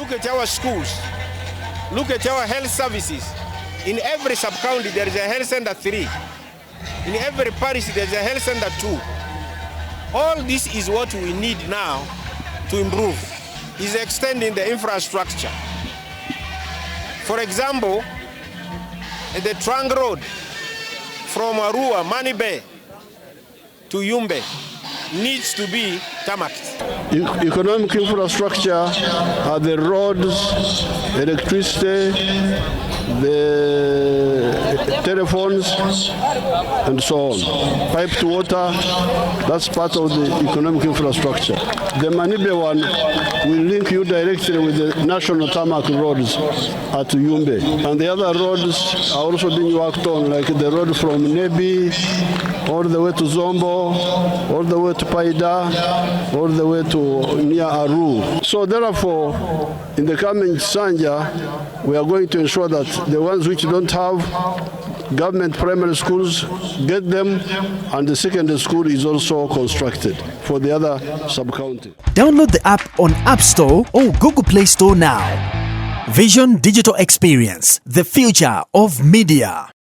look at our schools, look at our health services. In every sub-county, there is a health center 3. In every parish, there is a health center 2. All this is what we need now to improve, is extending the infrastructure. For example, the trunk road from Arua, Manibe to Yumbe needs to be tarmacked. Economic infrastructure are the roads, electricity, the telephones, and so on. Piped water, that's part of the economic infrastructure. The Manibe one will link you directly with the national tarmac roads at Yumbe. And the other roads are also being worked on, like the road from Nebi, all the way to Zombo, all the way to Paida, all the way to near Aru. So therefore, in the coming Sanja, we are going to ensure that the ones which don't have government primary schools get them, and the secondary school is also constructed for the other sub-county. Download the app on App Store or Google Play Store now. Vision Digital Experience, the future of media.